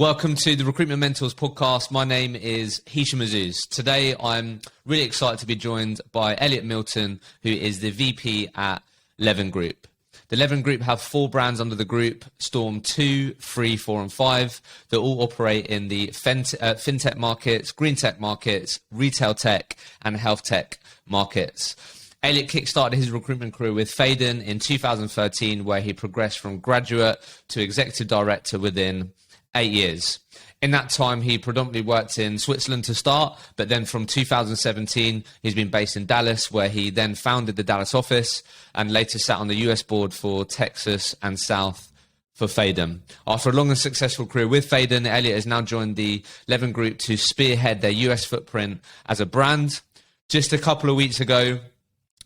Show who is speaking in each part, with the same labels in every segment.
Speaker 1: Welcome to the Recruitment Mentors podcast. My name is Hisham Azuz. Today, I'm really excited to be joined by Elliot Milton, who is the VP at Levin Group. The Levin Group have 4 brands under the group: Storm 2, 3, 4, and 5. They all operate in the fintech markets, green tech markets, retail tech, and health tech markets. Elliot kickstarted his recruitment career with Faden in 2013, where he progressed from graduate to executive director within 8 years. In that time, he predominantly worked in Switzerland to start, but then from 2017, he's been based in Dallas, where he then founded the Dallas office and later sat on the US board for Texas and South for Faden. After a long and successful career with Faden, Elliot has now joined the Levin Group to spearhead their US footprint as a brand. Just a couple of weeks ago,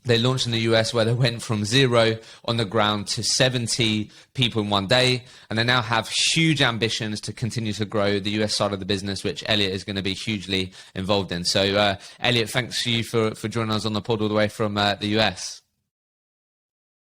Speaker 1: they launched in the US, where they went from 0 on the ground to 70 people in one day. And they now have huge ambitions to continue to grow the US side of the business, which Elliot is going to be hugely involved in. So, Elliot, thanks to you for joining us on the pod all the way from the US.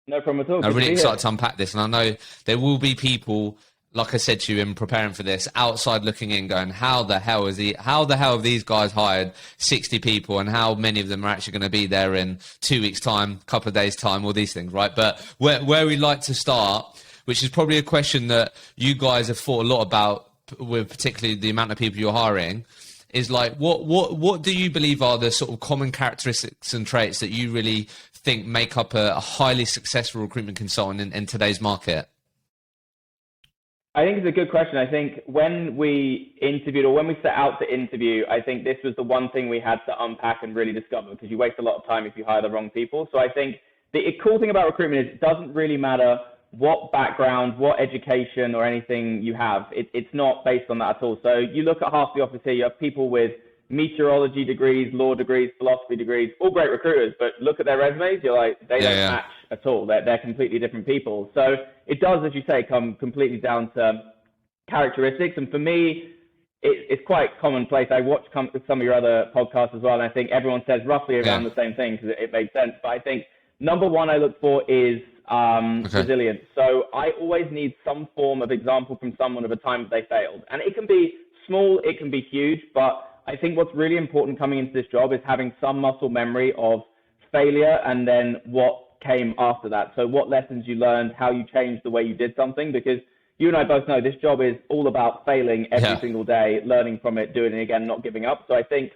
Speaker 2: No problem at all.
Speaker 1: I'm really excited to unpack this. And I know there will be people, like I said to you in preparing for this, outside looking in going, how the hell have these guys hired 60 people, and how many of them are actually going to be there in 2 weeks time, couple of days time, all these things, right? But where we like to start, which is probably a question that you guys have thought a lot about with particularly the amount of people you're hiring, is like, what do you believe are the sort of common characteristics and traits that you really think make up a highly successful recruitment consultant in today's market?
Speaker 2: I think it's a good question. I think when we interviewed, or when we set out to interview, I think this was the one thing we had to unpack and really discover, because you waste a lot of time if you hire the wrong people. So I think the cool thing about recruitment is it doesn't really matter what background, what education or anything you have. It's not based on that at all. So you look at half the office here, you have people with meteorology degrees, law degrees, philosophy degrees, all great recruiters, but look at their resumes, you're like, they don't match at all. They're completely different people. So it does, as you say, come completely down to characteristics. And for me, it's quite commonplace. I watch some of your other podcasts as well, and I think everyone says roughly around the same thing, because it makes sense. But I think number one I look for is resilience. So I always need some form of example from someone of a time that they failed. And it can be small, it can be huge, but I think what's really important coming into this job is having some muscle memory of failure and then what came after that. So what lessons you learned, how you changed the way you did something, because you and I both know this job is all about failing every single day, learning from it, doing it again, not giving up. So I think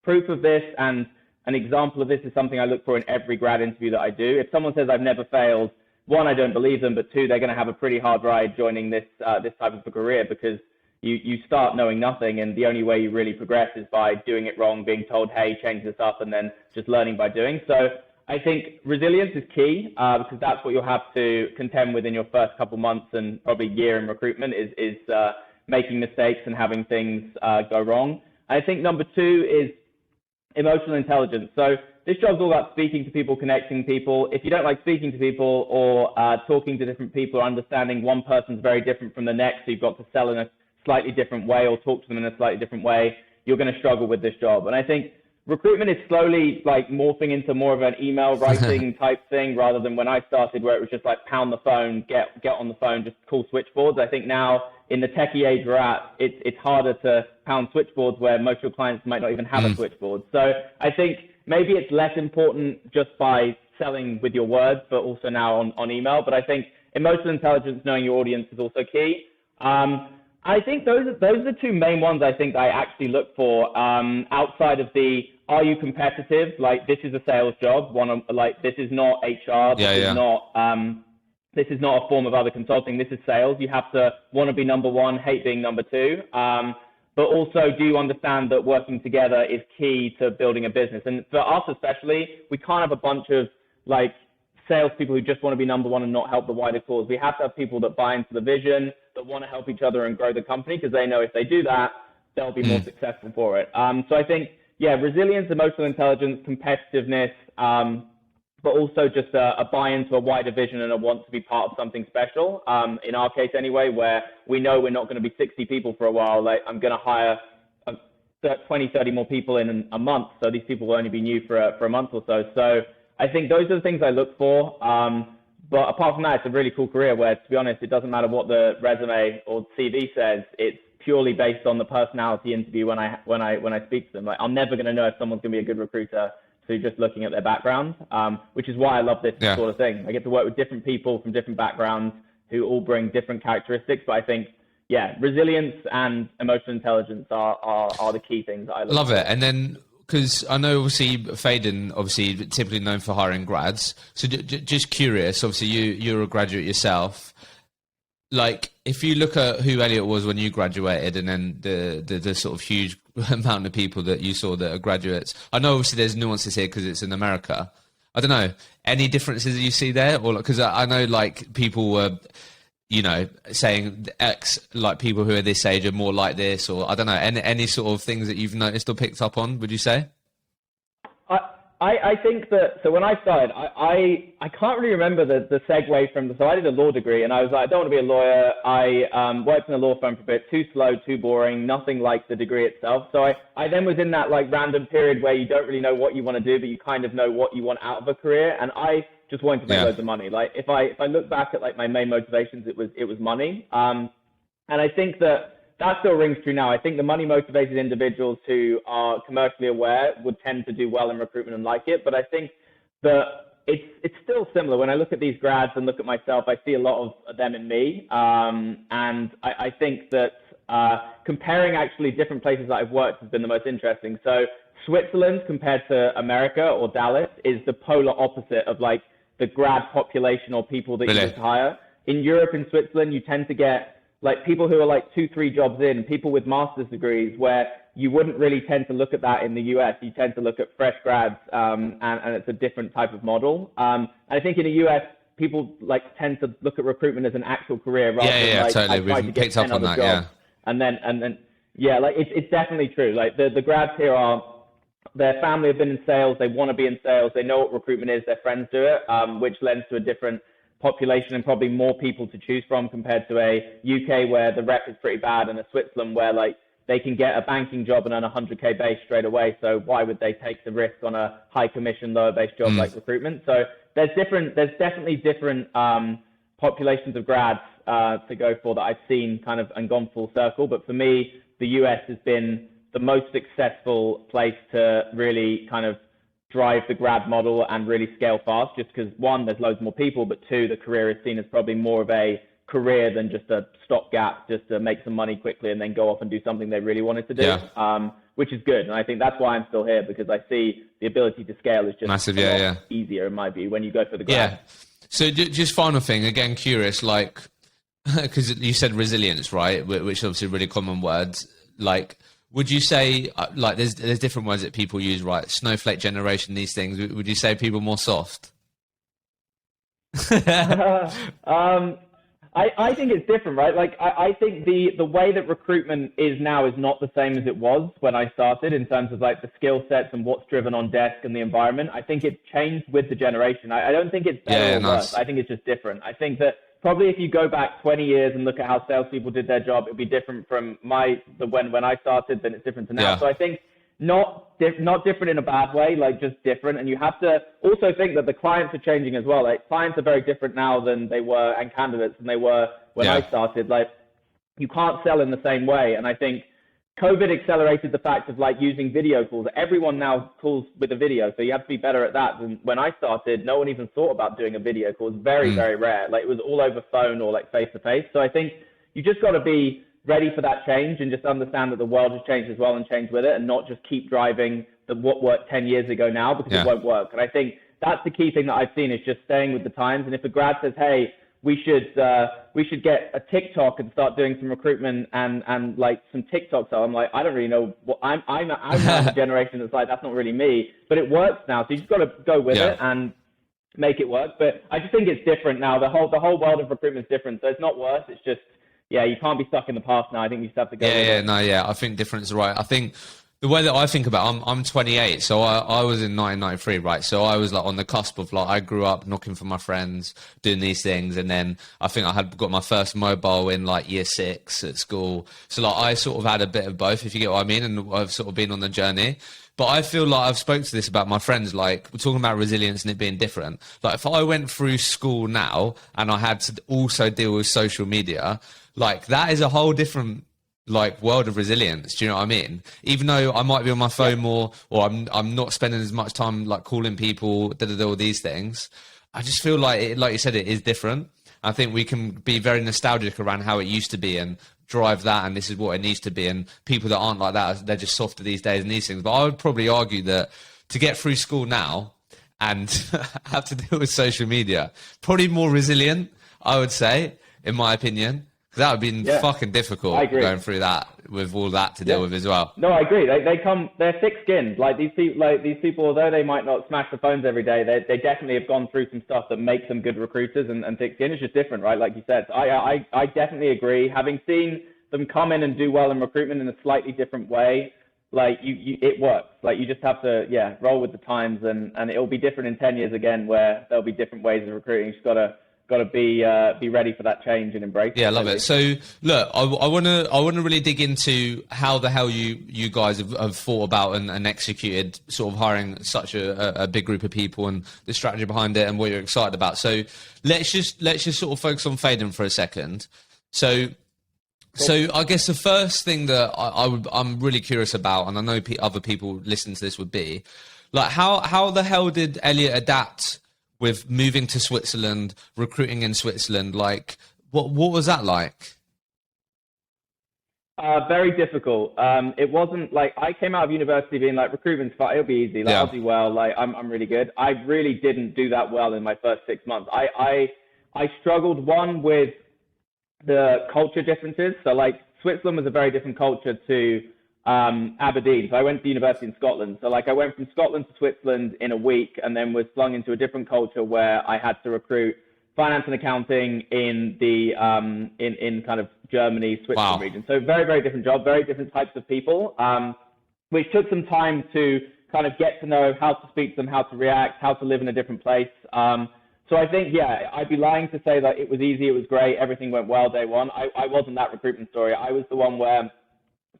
Speaker 2: proof of this and an example of this is something I look for in every grad interview that I do. If someone says I've never failed, one, I don't believe them, but two, they're going to have a pretty hard ride joining this type of a career, because you start knowing nothing, and the only way you really progress is by doing it wrong, being told, hey, change this up, and then just learning by doing. So I think resilience is key, because that's what you'll have to contend with in your first couple months and probably year in recruitment is making mistakes and having things go wrong. I think number two is emotional intelligence. So this job's all about speaking to people, connecting people. If you don't like speaking to people or talking to different people, or understanding one person's very different from the next, so you've got to sell in a slightly different way or talk to them in a slightly different way, you're going to struggle with this job. And I think recruitment is slowly like morphing into more of an email writing type thing, rather than when I started, where it was just like pound the phone, get on the phone, just call switchboards. I think now in the techie age we're at, it's harder to pound switchboards where most of your clients might not even have a switchboard. So I think maybe it's less important just by selling with your words, but also now on email. But I think emotional intelligence, knowing your audience, is also key. I think those are the two main ones I think I actually look for, outside of the, are you competitive? Like, this is a sales job. Like, this is not HR. This is not a form of other consulting. This is sales. You have to want to be number one, hate being number two. But also, do you understand that working together is key to building a business? And for us especially, we can't have a bunch of like salespeople who just want to be number one and not help the wider cause. We have to have people that buy into the vision, that want to help each other and grow the company, because they know if they do that, they'll be more successful for it. So I think, resilience, emotional intelligence, competitiveness, but also just a buy into a wider vision and a want to be part of something special. In our case anyway, where we know we're not going to be 60 people for a while. Like, I'm going to hire 20, 30 more people in a month. So these people will only be new for a month or so. So I think those are the things I look for. But apart from that, it's a really cool career where, to be honest, it doesn't matter what the resume or CV says. It's purely based on the personality interview when I speak to them. Like, I'm never going to know if someone's going to be a good recruiter through just looking at their background, which is why I love this sort of thing. I get to work with different people from different backgrounds who all bring different characteristics. But I think, resilience and emotional intelligence are the key things that I love
Speaker 1: it. And then, because I know obviously Faden, obviously typically known for hiring grads. So just curious, obviously you're a graduate yourself. Like, if you look at who Elliot was when you graduated, and then the sort of huge amount of people that you saw that are graduates, I know obviously there's nuances here because it's in America. I don't know, any differences that you see there, or because I know like people were, saying X, like people who are this age are more like this, or I don't know, any sort of things that you've noticed or picked up on, would you say?
Speaker 2: I think that, so when I started, I can't really remember the segue from, so I did a law degree and I was like, I don't want to be a lawyer. I worked in a law firm for a bit, too slow, too boring, nothing like the degree itself. So I then was in that like random period where you don't really know what you want to do, but you kind of know what you want out of a career. And I just wanted to make loads of money. Like if I look back at like my main motivations, it was money. And I think that still rings true now. I think the money motivated individuals who are commercially aware would tend to do well in recruitment and like it. But I think that it's still similar. When I look at these grads and look at myself, I see a lot of them in me. And I think that comparing actually different places that I've worked has been the most interesting. So Switzerland compared to America or Dallas is the polar opposite of like the grad population or people that you would hire. In Europe and Switzerland, you tend to get like people who are like 2-3 jobs in, people with master's degrees, where you wouldn't really tend to look at that in the US. You tend to look at fresh grads, and it's a different type of model. And I think in the US, people like tend to look at recruitment as an actual career rather than like
Speaker 1: totally. We've picked up on that,
Speaker 2: jobs. And then like it's definitely true. Like the grads here their family have been in sales, they want to be in sales, they know what recruitment is, their friends do it, which lends to a different population and probably more people to choose from compared to a UK where the rep is pretty bad, and a Switzerland where like they can get a banking job and earn 100k base straight away. So why would they take the risk on a high commission, lower base job like recruitment? So there's definitely different populations of grads to go for that I've seen kind of and gone full circle. But for me, the US has been the most successful place to really kind of drive the grad model and really scale fast, just because one, there's loads more people, but two, the career is seen as probably more of a career than just a stopgap, just to make some money quickly and then go off and do something they really wanted to do, which is good. And I think that's why I'm still here, because I see the ability to scale is just
Speaker 1: massive,
Speaker 2: easier in my view when you go for the grad.
Speaker 1: So just final thing, again, curious, like, because you said resilience, right? Which is obviously a really common word. Like, would you say, like, there's different words that people use, right? Snowflake generation, these things. Would you say people more soft?
Speaker 2: I think it's different, right? Like, I think the way that recruitment is now is not the same as it was when I started in terms of like the skill sets and what's driven on desk and the environment. I think it's changed with the generation. I don't think it's better or worse. I think it's just different. I think that probably if you go back 20 years and look at how salespeople did their job, it'd be different from when I started than it's different to now. So I think not different in a bad way, like just different. And you have to also think that the clients are changing as well. Like clients are very different now than they were, and candidates than they were when I started. Like you can't sell in the same way. And I think COVID accelerated the fact of like using video calls. Everyone now calls with a video, so you have to be better at that. Than when I started, no one even thought about doing a video call. It was very, very rare. Like it was all over phone or like face to face. So I think you just got to be ready for that change and just understand that the world has changed as well and change with it, and not just keep driving what worked 10 years ago now, because it won't work. And I think that's the key thing that I've seen, is just staying with the times. And if a grad says, hey, we should get a TikTok and start doing some recruitment and like some TikTok. So I'm like, I don't really know what I'm the generation that's like, that's not really me, but it works now. So you just got to go with it and make it work. But I just think it's different now. The whole world of recruitment is different. So it's not worse. It's just, you can't be stuck in the past now. I think you just have to go.
Speaker 1: I think different is right. I think the way that I think about it, I'm 28, so I was in 1993, right? So I was like on the cusp of like, I grew up knocking for my friends, doing these things, and then I think I had got my first mobile in like year 6 at school. So like I sort of had a bit of both, if you get what I mean, and I've sort of been on the journey. But I feel like I've spoke to this about my friends, like we're talking about resilience and it being different. Like if I went through school now and I had to also deal with social media, like that is a whole different like world of resilience. Do you know what I mean? Even though I might be on my phone more, or I'm not spending as much time like calling people, all these things. I just feel like it, like you said, it is different. I think we can be very nostalgic around how it used to be and drive that, and this is what it needs to be. And people that aren't like that, they're just softer these days and these things. But I would probably argue that to get through school now and have to deal with social media, probably more resilient, I would say, in my opinion. That would have been fucking difficult going through that with all that to deal with as well.
Speaker 2: No, I agree. They're thick-skinned. Like these people, although they might not smash the phones every day, they definitely have gone through some stuff that makes them good recruiters, and thick-skinned is just different, right? Like you said, I definitely agree. Having seen them come in and do well in recruitment in a slightly different way, like it works. Like you just have to, roll with the times, and it'll be different in 10 years again, where there'll be different ways of recruiting. You just gotta be ready for that change and embrace it.
Speaker 1: Yeah, I love it. So look, I want to really dig into how the hell you guys have thought about and executed sort of hiring such a big group of people and the strategy behind it and what you're excited about. So let's just sort of focus on Faden for a second. So I guess the first thing that I'm really curious about, and I know other people listening to this would be, like how the hell did Elliot adapt with moving to Switzerland, recruiting in Switzerland? Like, what was that like?
Speaker 2: Very difficult. It wasn't like I came out of university being like, recruitment's fine, it'll be easy. Like, I'll do well. Like, I'm really good. I really didn't do that well in my first 6 months. I struggled, one, with the culture differences. So like Switzerland was a very different culture to Aberdeen. So I went to university in Scotland. So like I went from Scotland to Switzerland in a week, and then was flung into a different culture where I had to recruit finance and accounting in the in kind of Germany, Switzerland region. So very, very different job, very different types of people, which took some time to kind of get to know how to speak to them, how to react, how to live in a different place. So I think, I'd be lying to say that it was easy, it was great, everything went well day one. I wasn't that recruitment story. I was the one where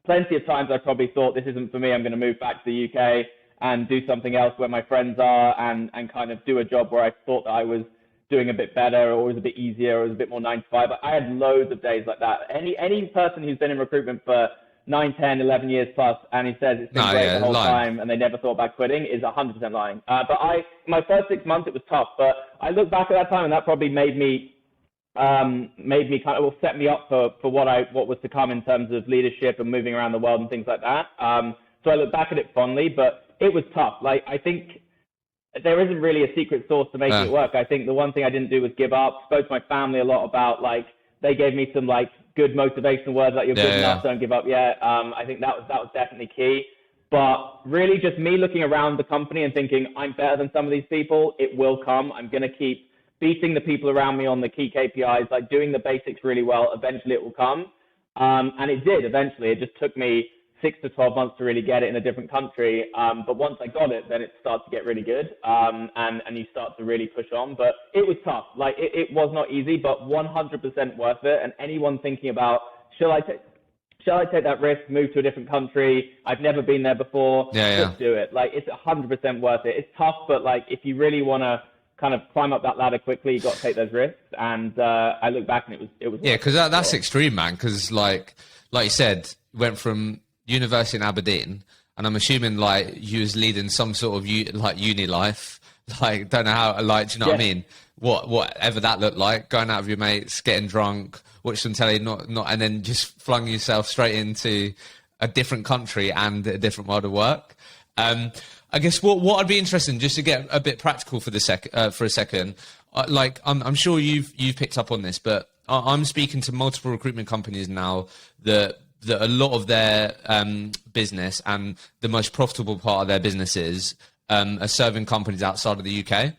Speaker 2: plenty of times I probably thought, this isn't for me, I'm going to move back to the UK and do something else where my friends are, and kind of do a job where I thought that I was doing a bit better, or was a bit easier, or was a bit more 9 to 5. I had loads of days like that. Any person who's been in recruitment for 9, 10, 11 years plus, and he says it's been great the whole time and they never thought about quitting, is 100% lying. But my first 6 months, it was tough, but I look back at that time, and that probably made me kind of, well, set me up for what was to come in terms of leadership and moving around the world and things like that. So I look back at it fondly, but it was tough. Like, I think there isn't really a secret sauce to making it work. I think the one thing I didn't do was give up. Spoke to my family a lot about, like, they gave me some like good motivational words, like, you're good enough, don't give up yet. I think that was definitely key. But really just me looking around the company and thinking, I'm better than some of these people. It will come. I'm going to keep beating the people around me on the key KPIs, like doing the basics really well. Eventually it will come. And it did eventually. It just took me 6 to 12 months to really get it in a different country. But once I got it, then it starts to get really good. And you start to really push on. But it was tough. Like, it was not easy, but 100% worth it. And anyone thinking about, shall I take that risk, move to a different country? I've never been there before. Just do it. Like, it's 100% worth it. It's tough, but like, if you really want to kind of climb up that ladder quickly, you got to take those risks. And I look back and it was. Yeah,
Speaker 1: because that's extreme, man. Because like you said, went from university in Aberdeen, and I'm assuming like you was leading some sort of uni life. Like, don't know how. Like, do you know what I mean? Whatever that looked like, going out with your mates, getting drunk, watch some telly, not, and then just flung yourself straight into a different country and a different world of work. I guess what I'd be interested in, just to get a bit practical for a second, like I'm sure you've picked up on this, but I'm speaking to multiple recruitment companies now that a lot of their business and the most profitable part of their businesses are serving companies outside of the UK.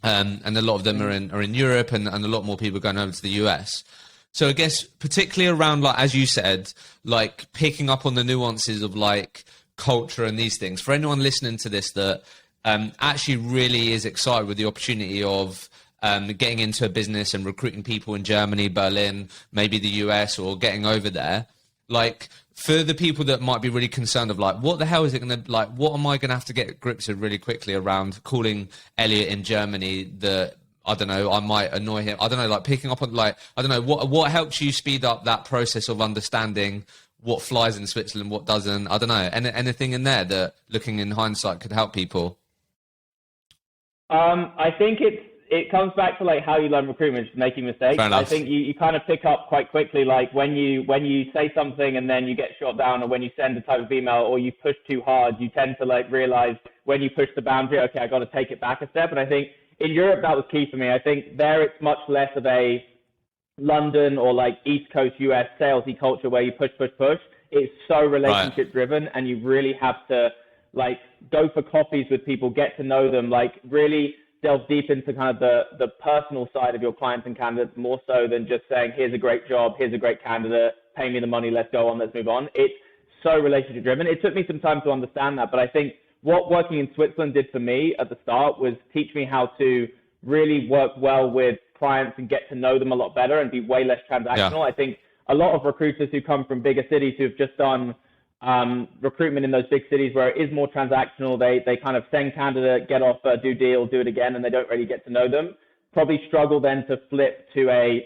Speaker 1: And a lot of them are in Europe, and a lot more people are going over to the US. So I guess particularly around, like, as you said, like picking up on the nuances of like culture and these things. For anyone listening to this that actually really is excited with the opportunity of getting into a business and recruiting people in Germany, Berlin, maybe the US, or getting over there, like for the people that might be really concerned of like, what the hell is it going to, like, what am I going to have to get grips with really quickly around calling Elliot in Germany that, I don't know, I might annoy him. I don't know, like picking up on, like, I don't know, what helps you speed up that process of understanding what flies in Switzerland, what doesn't? I don't know. Anything in there that, looking in hindsight, could help people?
Speaker 2: I think it comes back to like how you learn recruitment, just making mistakes. I think you kind of pick up quite quickly, like when you say something and then you get shot down, or when you send a type of email or you push too hard, you tend to like realize when you push the boundary, okay, I got to take it back a step. And I think in Europe that was key for me. I think there it's much less of a London or like East Coast US salesy culture where you push. It's so relationship driven, and you really have to like go for coffees with people, get to know them, like really delve deep into kind of the personal side of your clients and candidates, more so than just saying, here's a great job, here's a great candidate, pay me the money, let's go on, let's move on. It's so relationship driven. It took me some time to understand that, but I think what working in Switzerland did for me at the start was teach me how to really work well with clients and get to know them a lot better and be way less transactional. Yeah. I think a lot of recruiters who come from bigger cities who have just done recruitment in those big cities where it is more transactional, they kind of send candidate, get offer, do deal, do it again, and they don't really get to know them, probably struggle then to flip to a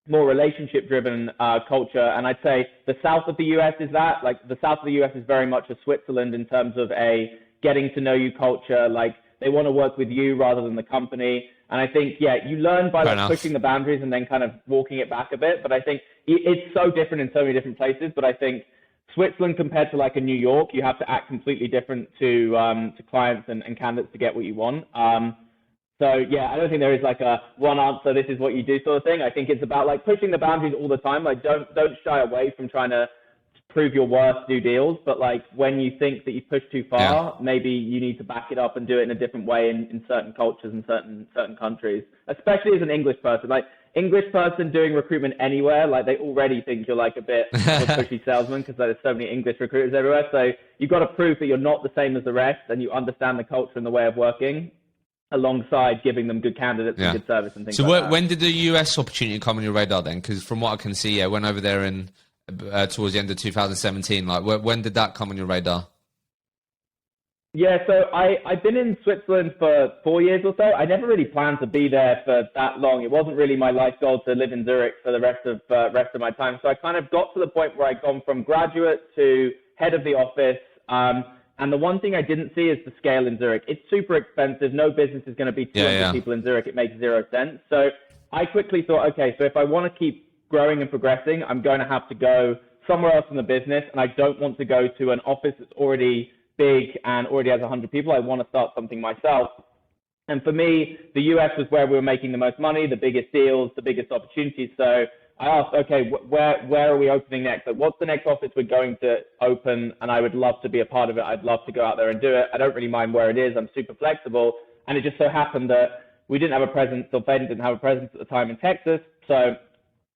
Speaker 2: more relationship-driven culture. And I'd say the south of the US is that. Like the south of the US is very much a Switzerland in terms of a getting to know you culture. Like they want to work with you rather than the company. And I think, yeah, you learn by like pushing the boundaries and then kind of walking it back a bit. But I think it's so different in so many different places. But I think Switzerland compared to like a New York, you have to act completely different to clients and candidates to get what you want. So yeah, I don't think there is like a one answer, this is what you do sort of thing. I think it's about like pushing the boundaries all the time. Like don't shy away from trying to prove your worth, do deals. But like when you think that you push too far, maybe you need to back it up and do it in a different way in certain cultures and certain countries, especially as an English person. Like English person doing recruitment anywhere, like they already think you're like a bit of a pushy salesman because there's so many English recruiters everywhere. So you've got to prove that you're not the same as the rest and you understand the culture and the way of working, alongside giving them good candidates and good service and things like that. So
Speaker 1: when did the US opportunity come on your radar then? Because from what I can see, I went over there in towards the end of 2017. Like when did that come on your radar?
Speaker 2: Yeah, so I've been in Switzerland for 4 years or so. I never really planned to be there for that long. It wasn't really my life goal to live in Zurich for the rest of my time. So I kind of got to the point where I'd gone from graduate to head of the office. And the one thing I didn't see is the scale in Zurich. It's super expensive. No business is going to be 200 people in Zurich. It makes zero sense. So I quickly thought, okay, so if I want to keep growing and progressing, I'm going to have to go somewhere else in the business. And I don't want to go to an office that's already big and already has 100 people. I want to start something myself. And for me, the US was where we were making the most money, the biggest deals, the biggest opportunities. So I asked, okay, where are we opening next? Like, what's the next office we're going to open? And I would love to be a part of it. I'd love to go out there and do it. I don't really mind where it is. I'm super flexible. And it just so happened that we didn't have a presence, or Faden didn't have a presence at the time in Texas. So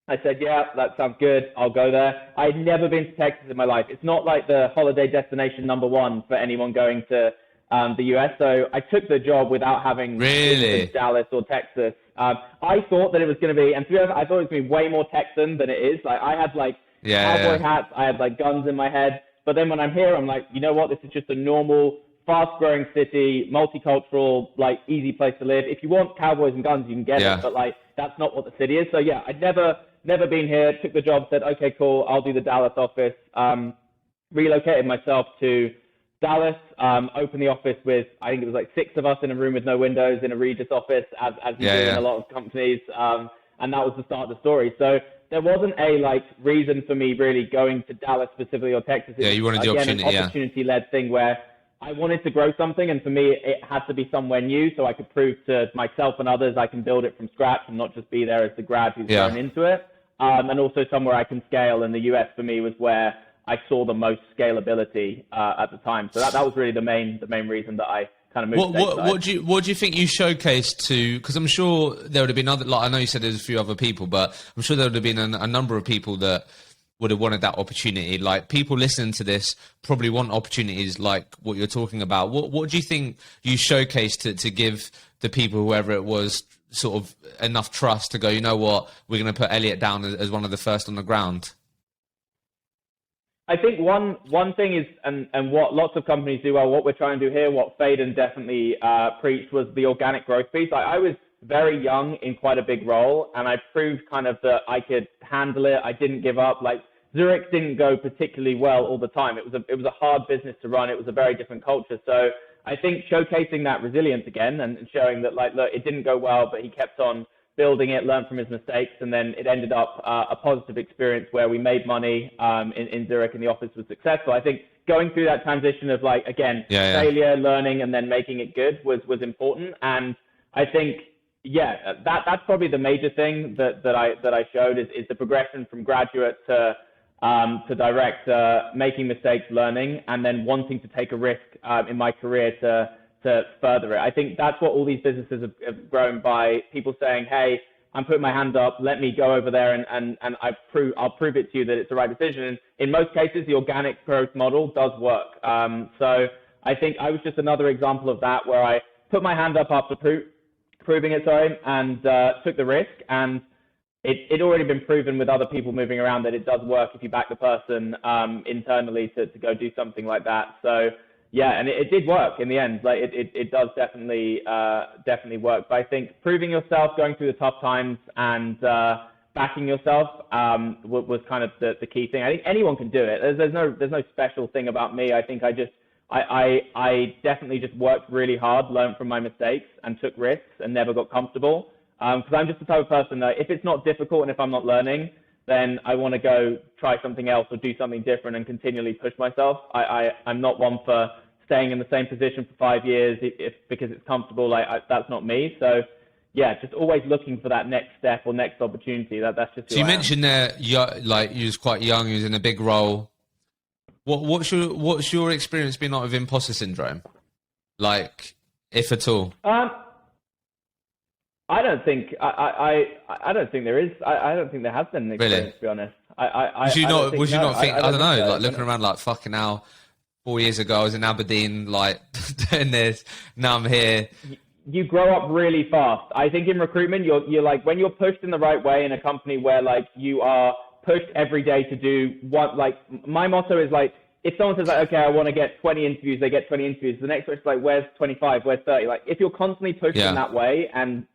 Speaker 2: I said, yeah, that sounds good. I'll go there. I'd never been to Texas in my life. It's not like the holiday destination #1 for anyone going to the US. So I took the job without having been to Dallas or Texas. I thought that it was going to be, and to be honest, I thought it was going to be way more Texan than it is. Like I had like cowboy hats, I had like guns in my head. But then when I'm here, I'm like, you know what? This is just a normal, fast-growing city, multicultural, like easy place to live. If you want cowboys and guns, you can get it. But like that's not what the city is. So yeah, I'd never been here. Took the job, said, okay, cool. I'll do the Dallas office. Relocated myself to Dallas, opened the office with, I think it was like 6 of us in a room with no windows in a Regis office, as you do in a lot of companies. And that was the start of the story. So there wasn't a like reason for me really going to Dallas specifically or Texas.
Speaker 1: You wanted the opportunity,
Speaker 2: an opportunity-led thing where I wanted to grow something. And for me, it had to be somewhere new so I could prove to myself and others I can build it from scratch and not just be there as the grad who's thrown into it. And also somewhere I can scale. And the US for me was where I saw the most scalability at the time. So that was really the main reason that I kind of moved.
Speaker 1: What do you think you showcased to? Because I'm sure there would have been other. Like I know you said there's a few other people, but I'm sure there would have been a number of people that would have wanted that opportunity. Like, people listening to this probably want opportunities like what you're talking about. What do you think you showcased to give the people, whoever it was, sort of enough trust to go, you know what, we're going to put Elliot down as one of the first on the ground?
Speaker 2: I think one thing is, and what lots of companies do well, what we're trying to do here, what Faden definitely preached, was the organic growth piece. I was very young in quite a big role, and I proved kind of that I could handle it. I didn't give up. Like, Zurich didn't go particularly well all the time. It was a hard business to run. It was a very different culture. So I think showcasing that resilience again and showing that, like, look, it didn't go well, but he kept on building it, learned from his mistakes, and then it ended up a positive experience where we made money in Zurich, and the office was successful. I think going through that transition of, like, again, failure, learning, and then making it good was important. And I think, that's probably the major thing that I showed is the progression from graduate to director, making mistakes, learning, and then wanting to take a risk in my career to further it. I think that's what all these businesses have grown by, people saying, hey, I'm putting my hand up, let me go over there and I'll prove it to you that it's the right decision. And in most cases, the organic growth model does work. So I think I was just another example of that, where I put my hand up after proving it, and took the risk. And it already been proven with other people moving around that it does work if you back the person internally to go do something like that. So yeah, and it did work in the end. Like, it does definitely work. But I think proving yourself, going through the tough times, and backing yourself was kind of the key thing. I think anyone can do it. There's no special thing about me. I think I definitely just worked really hard, learned from my mistakes, and took risks, and never got comfortable. Because I'm just the type of person that if it's not difficult and if I'm not learning, then I want to go try something else or do something different and continually push myself. I'm not one for staying in the same position for 5 years because it's comfortable. That's not me. So yeah, just always looking for that next step or next opportunity. That's just.
Speaker 1: So you mentioned there, you was quite young, you was in a big role. What's your experience been like with imposter syndrome? Like, if at all?
Speaker 2: I don't think I don't think there is. I don't think there has been an experience,
Speaker 1: really?
Speaker 2: To be honest.
Speaker 1: Was you not think? I don't know. Like, looking around, like, fucking hell. 4 years ago, I was in Aberdeen, like, doing this. Now I'm here.
Speaker 2: You grow up really fast. I think in recruitment, you're like, when you're pushed in the right way in a company where, like, you are pushed every day to do what, like, my motto is, like, if someone says, like, okay, I want to get 20 interviews, they get 20 interviews. The next question is like, where's 25? Where's 30? Like, if you're constantly pushed in that way and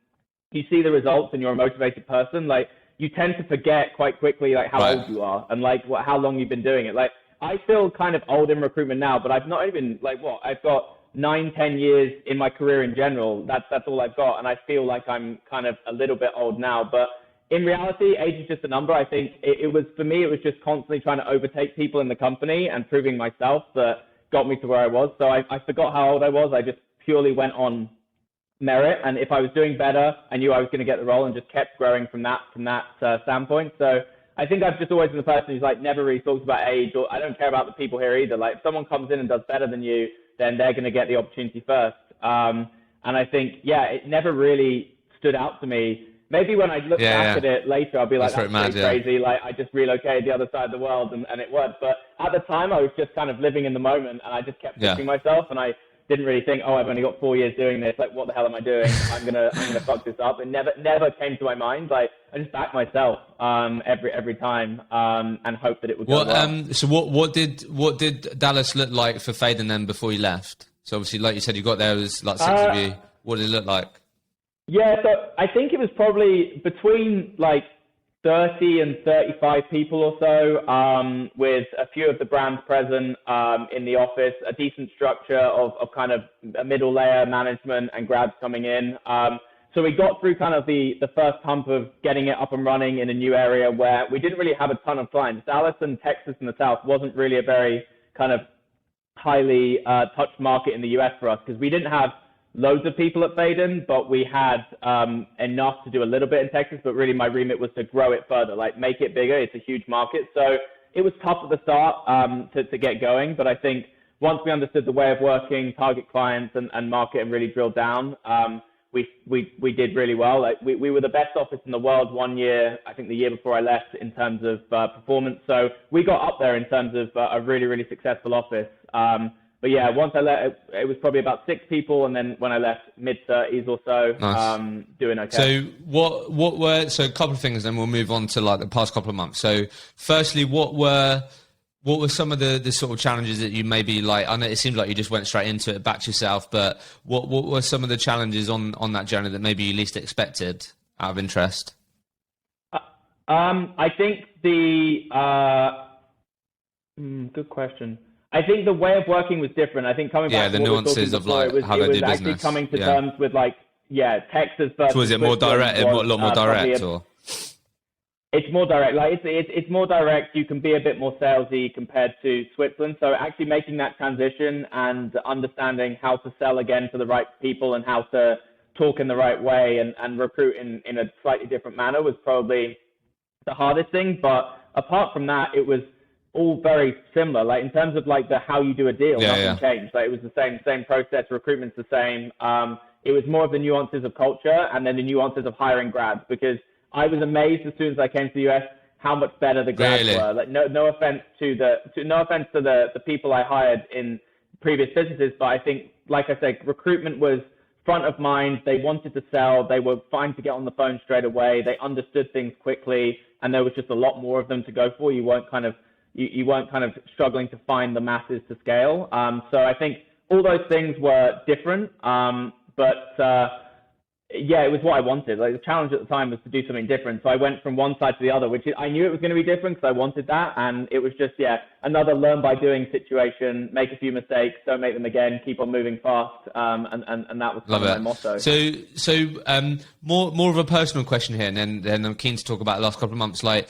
Speaker 2: you see the results and you're a motivated person, like, you tend to forget quite quickly, like, how old you are and, like, how long you've been doing it. Like, I feel kind of old in recruitment now, but I've not even, like, I've got 9-10 years in my career in general. That's all I've got. And I feel like I'm kind of a little bit old now, but in reality, age is just a number. I think it was, for me, it was just constantly trying to overtake people in the company and proving myself that got me to where I was. So I forgot how old I was. I just purely went on merit. And if I was doing better, I knew I was going to get the role, and just kept growing from that standpoint. So I think I've just always been the person who's, like, never really talks about age, or I don't care about the people here either. Like, if someone comes in and does better than you, then they're going to get the opportunity first. And I think, it never really stood out to me. Maybe when I look back at it later, I'll be like, that's pretty crazy. Like, I just relocated the other side of the world and it worked. But at the time, I was just kind of living in the moment, and I just kept pushing myself, and I didn't really think, I've only got 4 years doing this. Like, what the hell am I doing? I'm gonna fuck this up. It never came to my mind. Like, I just backed myself every time and hoped that it would go well.
Speaker 1: So what did Dallas look like for Faden then before you left? So obviously, like you said, you got there, it was like 6 of you. What did it look like?
Speaker 2: Yeah, so I think it was probably between, like, 30 and 35 people or so, with a few of the brands present in the office, a decent structure of kind of a middle layer management and grads coming in. So we got through kind of the first hump of getting it up and running in a new area where we didn't really have a ton of clients. Dallas and Texas in the South wasn't really a very kind of highly touched market in the US for us, because we didn't have loads of people at Faden, but we had enough to do a little bit in Texas. But really, my remit was to grow it further, like, make it bigger. It's a huge market. So it was tough at the start to get going. But I think once we understood the way of working, target clients and market, and really drilled down, we did really well. Like we were the best office in the world one year, I think the year before I left, in terms of performance. So we got up there in terms of a really, really successful office. But yeah, once I left, it was probably about 6 people, and then when I left, mid-30s or so,
Speaker 1: nice.
Speaker 2: doing okay.
Speaker 1: So so a couple of things, then we'll move on to like the past couple of months. So firstly, what were some of the sort of challenges that you maybe, like, I know it seems like you just went straight into it, backed yourself, but what were some of the challenges on that journey that maybe you least expected, out of interest?
Speaker 2: I think good question. I think the way of working was different. I think coming back to
Speaker 1: the nuances of like how they do business. It was
Speaker 2: actually coming to terms with like, Texas versus.
Speaker 1: So was it more direct? A lot more direct, or?
Speaker 2: It's more direct. Like it's more direct. You can be a bit more salesy compared to Switzerland. So actually making that transition and understanding how to sell again to the right people and how to talk in the right way and recruit in a slightly different manner was probably the hardest thing. But apart from that, it was all very similar. Like in terms of like the how you do a deal, nothing changed. Like it was the same process. Recruitment's the same. It was more of the nuances of culture and then the nuances of hiring grads, because I was amazed as soon as I came to the US how much better the grads were. Like no offense to the people I hired in previous businesses, but I think, like I said, recruitment was front of mind. They wanted to sell. They were fine to get on the phone straight away. They understood things quickly, and there was just a lot more of them to go for. You weren't kind of struggling to find the masses to scale. So I think all those things were different, it was what I wanted. Like the challenge at the time was to do something different. So I went from one side to the other, which I knew it was going to be different because I wanted that. And it was just, another learn by doing situation, make a few mistakes, don't make them again, keep on moving fast. And that was kind of my motto.
Speaker 1: So more of a personal question here, and then I'm keen to talk about the last couple of months. Like,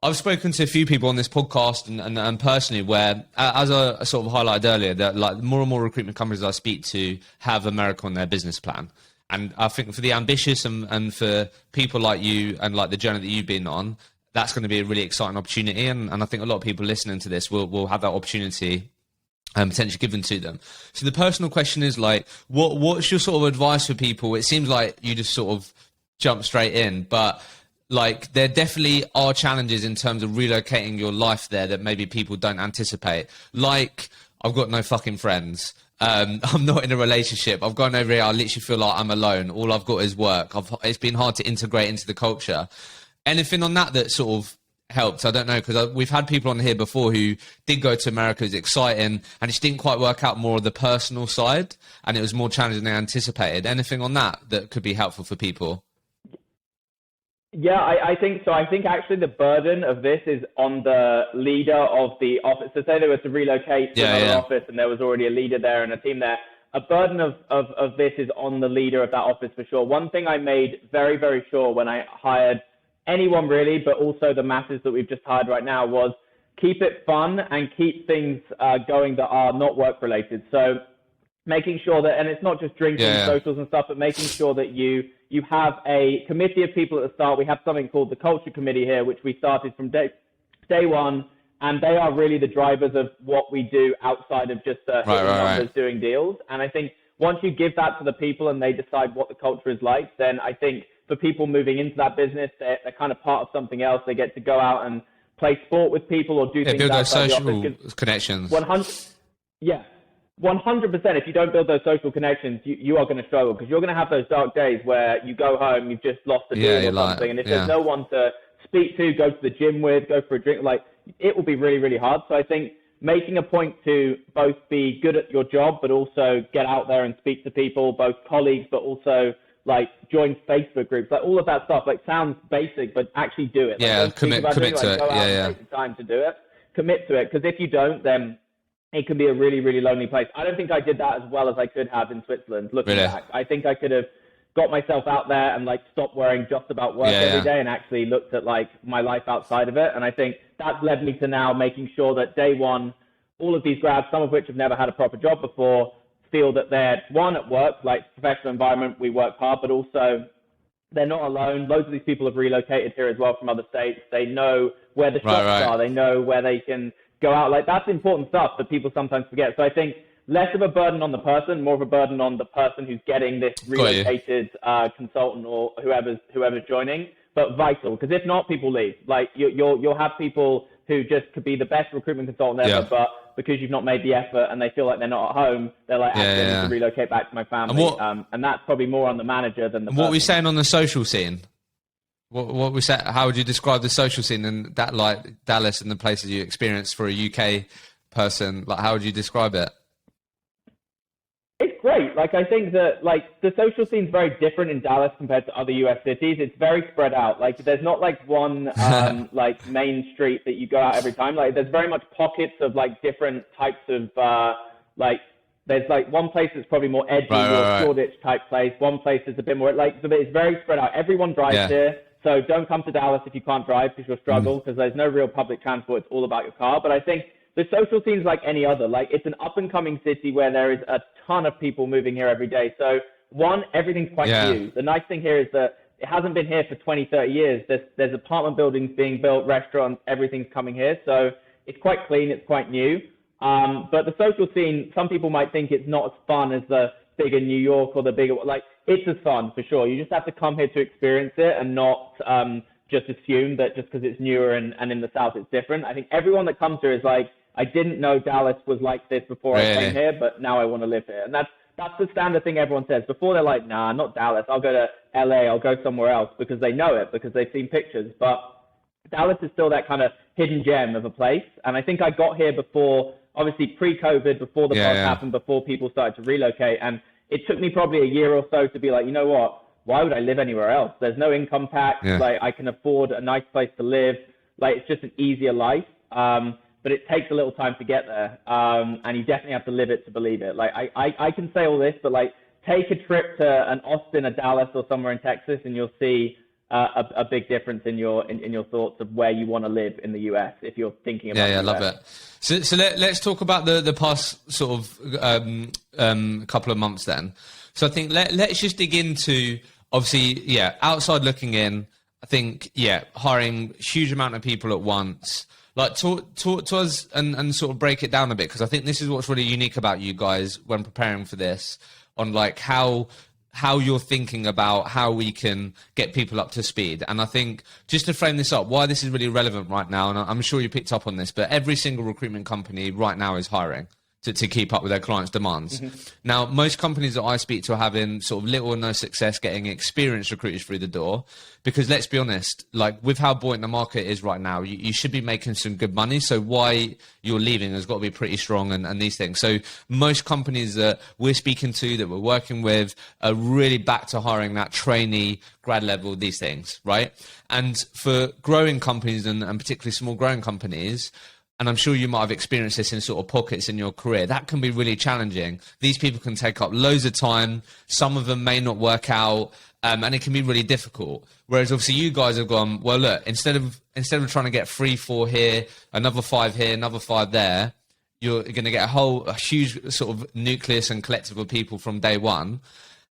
Speaker 1: I've spoken to a few people on this podcast and personally where, as I sort of highlighted earlier, that like more and more recruitment companies I speak to have America on their business plan. And I think for the ambitious and for people like you and like the journey that you've been on, that's going to be a really exciting opportunity. And I think a lot of people listening to this will have that opportunity potentially given to them. So the personal question is like, what's your sort of advice for people? It seems like you just sort of jump straight in, but like there definitely are challenges in terms of relocating your life there that maybe people don't anticipate. Like, I've got no fucking friends. I'm not in a relationship. I've gone over here. I literally feel like I'm alone. All I've got is work. It's been hard to integrate into the culture. Anything on that sort of helped? I don't know, because we've had people on here before who did go to America. It was exciting, and it just didn't quite work out, more of the personal side, and it was more challenging than they anticipated. Anything on that could be helpful for people?
Speaker 2: Yeah, I think so. I think actually the burden of this is on the leader of the office. So say they were to relocate to another office and there was already a leader there and a team there. A burden of this is on the leader of that office for sure. One thing I made very, very sure when I hired anyone really, but also the masses that we've just hired right now, was keep it fun and keep things going that are not work related. So making sure that, and it's not just drinking, socials and stuff, but making sure that you have a committee of people at the start. We have something called the culture committee here, which we started from day one, and they are really the drivers of what we do outside of just hitting numbers, doing deals. And I think once you give that to the people and they decide what the culture is like, then I think for people moving into that business, they're kind of part of something else. They get to go out and play sport with people or do things
Speaker 1: build those
Speaker 2: outside
Speaker 1: social
Speaker 2: the office.
Speaker 1: connections.
Speaker 2: 100%. If you don't build those social connections, you are going to struggle, because you're going to have those dark days where you go home, you've just lost a deal or something, and if there's no one to speak to, go to the gym with, go for a drink, like it will be really, really hard. So I think making a point to both be good at your job, but also get out there and speak to people, both colleagues, but also like join Facebook groups, like all of that stuff, like sounds basic, but actually do it. Like,
Speaker 1: commit to it.
Speaker 2: Go out and take the time to do it. Commit to it, because if you don't, then it can be a really, really lonely place. I don't think I did that as well as I could have in Switzerland, looking back. I think I could have got myself out there and like stopped worrying just about work every day and actually looked at like my life outside of it. And I think that's led me to now making sure that day one, all of these grads, some of which have never had a proper job before, feel that they're, one, at work, like professional environment, we work hard, but also they're not alone. Loads of these people have relocated here as well from other states. They know where the shops are. They know where they can go out. Like, that's important stuff that people sometimes forget. So I think less of a burden on the person, more of a burden on the person who's getting this relocated consultant or whoever's joining, but vital. Because if not, people leave. Like you'll have people who just could be the best recruitment consultant ever, but because you've not made the effort and they feel like they're not at home, they're like, I need to relocate back to my family. And that's probably more on the manager than the person.
Speaker 1: What are we saying on the social scene? What we say? How would you describe the social scene in that, like Dallas and the places you experienced for a UK person? Like, how would you describe it?
Speaker 2: It's great. Like, I think that like the social scene is very different in Dallas compared to other US cities. It's very spread out. Like, there's not like one like main street that you go out every time. Like, there's very much pockets of like different types of like. There's like one place that's probably more edgy, more Shoreditch type place. One place is a bit more like, so it's very spread out. Everyone drives here. So don't come to Dallas if you can't drive because you'll struggle because there's no real public transport. It's all about your car. But I think the social scene's like any other. Like, it's an up and coming city where there is a ton of people moving here every day. So one, everything's quite new. The nice thing here is that it hasn't been here for 20, 30 years. There's apartment buildings being built, restaurants, everything's coming here. So it's quite clean. It's quite new. But the social scene, some people might think it's not as fun as the bigger New York or the bigger, like, it's as fun for sure. You just have to come here to experience it and not just assume that just because it's newer and in the South it's different. I think everyone that comes here is like, I didn't know Dallas was like this before I came here, but now I want to live here. And that's the standard thing everyone says. Before they're like, nah, not Dallas. I'll go to LA. I'll go somewhere else because they know it, because they've seen pictures. But Dallas is still that kind of hidden gem of a place. And I think I got here before, obviously pre-COVID, before the buzz happened, before people started to relocate. And it took me probably a year or so to be like, you know what? Why would I live anywhere else? There's no income tax. Like, I can afford a nice place to live. Like, it's just an easier life. But it takes a little time to get there. And you definitely have to live it to believe it. Like, I can say all this, but like, take a trip to an Austin, a Dallas, or somewhere in Texas, and you'll see a big difference in your thoughts of where you want to live in the US if you're thinking about.
Speaker 1: I love it. So let's talk about the past sort of couple of months then. So I think let's just dig into, obviously, outside looking in. I think hiring huge amount of people at once. Like, talk to us and sort of break it down a bit, because I think this is what's really unique about you guys when preparing for this, on like how you're thinking about how we can get people up to speed. And I think, just to frame this up, why this is really relevant right now, and I'm sure you picked up on this, but every single recruitment company right now is hiring to keep up with their clients' demands. Now, most companies that I speak to are having sort of little or no success getting experienced recruiters through the door, because let's be honest, like, with how buoyant the market is right now, you should be making some good money. So why you're leaving has got to be pretty strong, and these things. So most companies that we're speaking to, that we're working with, are really back to hiring that trainee, grad level, these things, right? And for growing companies, and particularly small growing companies, and I'm sure you might have experienced this in sort of pockets in your career, that can be really challenging. These people can take up loads of time. Some of them may not work out, and it can be really difficult. Whereas obviously you guys have gone, well, look, instead of trying to get 3, 4 here, another 5 here, another 5 there, you're going to get a huge sort of nucleus and collective of people from day one,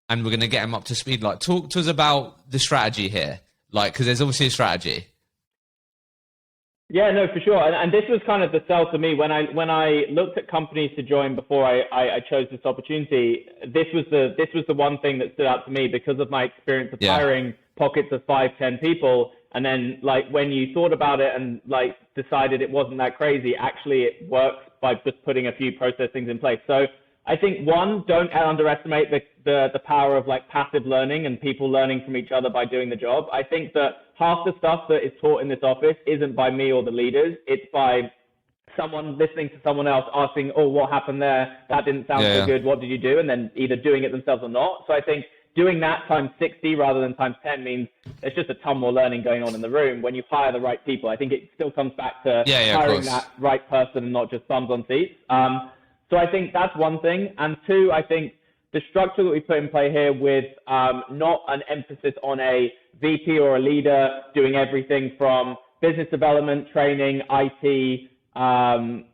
Speaker 1: and we're going to get them up to speed. Like, talk to us about the strategy here, like, because there's obviously a strategy.
Speaker 2: Yeah, no, for sure. And this was kind of the sell to me when I looked at companies to join before I chose this opportunity. This was the one thing that stood out to me because of my experience of hiring pockets of 5, 10 people. And then, like, when you thought about it and like decided it wasn't that crazy, actually it works by just putting a few process things in place. So I think, one, don't underestimate the power of like passive learning and people learning from each other by doing the job. I think that half the stuff that is taught in this office isn't by me or the leaders. It's by someone listening to someone else asking, oh, what happened there? That didn't sound so good. What did you do? And then either doing it themselves or not. So I think doing that times 60 rather than times 10 means there's just a ton more learning going on in the room when you hire the right people. I think it still comes back to hiring that right person and not just bums on seats. So I think that's one thing. And two, I think the structure that we put in play here with not an emphasis on a VP or a leader doing everything from business development, training, IT,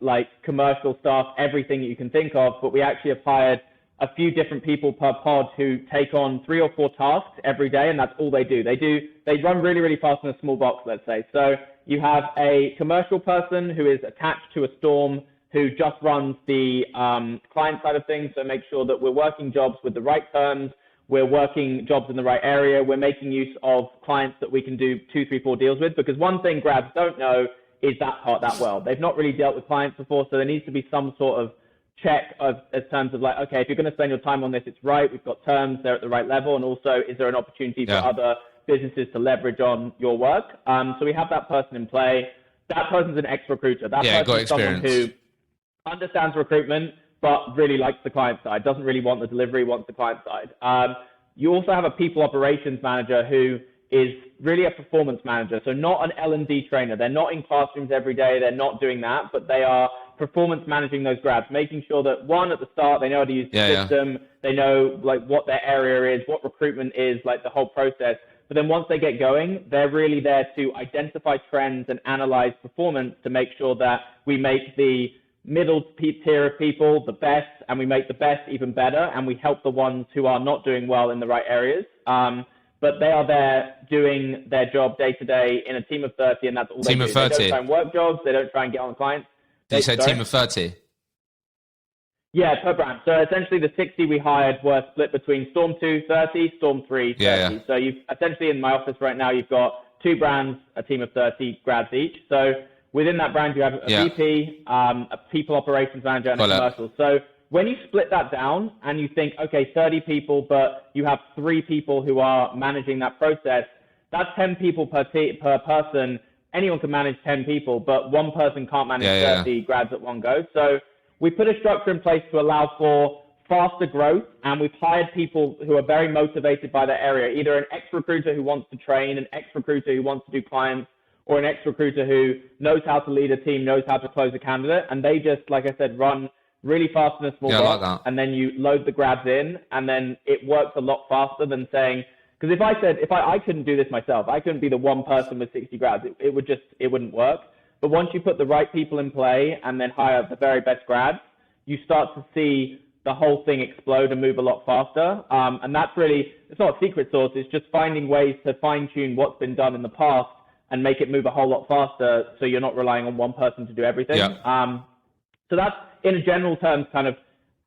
Speaker 2: like commercial stuff, everything you can think of, but we actually have hired a few different people per pod who take on 3 or 4 tasks every day, and that's all they do. They run really, really fast in a small box, let's say. So you have a commercial person who is attached to a storm who just runs the client side of things. So make sure that we're working jobs with the right terms, we're working jobs in the right area, we're making use of clients that we can do 2, 3, 4 deals with. Because one thing grads don't know is that part that well. They've not really dealt with clients before, so there needs to be some sort of check as terms of like, okay, if you're going to spend your time on this, it's right, we've got terms, they're at the right level, and also is there an opportunity for other businesses to leverage on your work? So we have that person in play. That person's an ex-recruiter. That person is someone who understands recruitment, but really likes the client side, doesn't really want the delivery, wants the client side. You also have a people operations manager who is really a performance manager. So not an L&D trainer. They're not in classrooms every day. They're not doing that, but they are performance managing those grads, making sure that one, at the start, they know how to use the system. They know like what their area is, what recruitment is, like the whole process. But then once they get going, they're really there to identify trends and analyze performance to make sure that we make the middle tier of people the best, and we make the best even better, and we help the ones who are not doing well in the right areas. But they are there doing their job day to day in a team of 30, and that's all they do. They don't try and work jobs. They don't try and get on clients.
Speaker 1: Did you say team of 30?
Speaker 2: Yeah, per brand. So essentially the 60 we hired were split between Storm 2, 30, Storm 3, 30. Yeah. So you've essentially in my office right now, you've got 2 brands, a team of 30 grads each. So within that brand, you have a VP, a people operations manager, and a commercial. So when you split that down and you think, okay, 30 people, but you have 3 people who are managing that process, that's 10 people per person. Anyone can manage 10 people, but one person can't manage 30 grads at one go. So we put a structure in place to allow for faster growth, and we've hired people who are very motivated by their area, either an ex-recruiter who wants to train, an ex-recruiter who wants to do clients, or an ex-recruiter who knows how to lead a team, knows how to close a candidate, and they just, like I said, run really fast in a small box, and then you load the grads in, and then it works a lot faster than saying, because if I couldn't do this myself, I couldn't be the one person with 60 grads, it wouldn't work. But once you put the right people in play and then hire the very best grads, you start to see the whole thing explode and move a lot faster. And that's really, it's not a secret sauce, it's just finding ways to fine tune what's been done in the past and make it move a whole lot faster so you're not relying on one person to do everything. So that's, in a general terms, kind of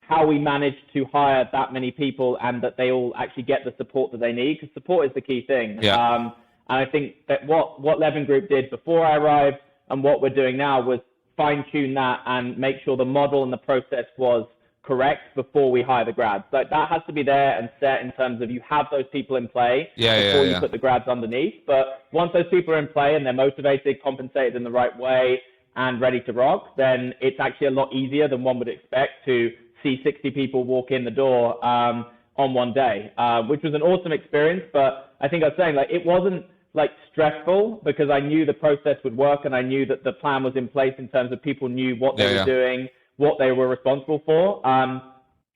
Speaker 2: how we manage to hire that many people and that they all actually get the support that they need, because support is the key thing. And I think that what Levin Group did before I arrived and what we're doing now was fine-tune that and make sure the model and the process was correct before we hire the grads. So that has to be there and set in terms of you have those people in play before you put the grads underneath. But once those people are in play and they're motivated, compensated in the right way, and ready to rock, then it's actually a lot easier than one would expect to see 60 people walk in the door on one day, which was an awesome experience. But I think I was saying, like, it wasn't like stressful because I knew the process would work and I knew that the plan was in place in terms of people knew what they were doing, what they were responsible for.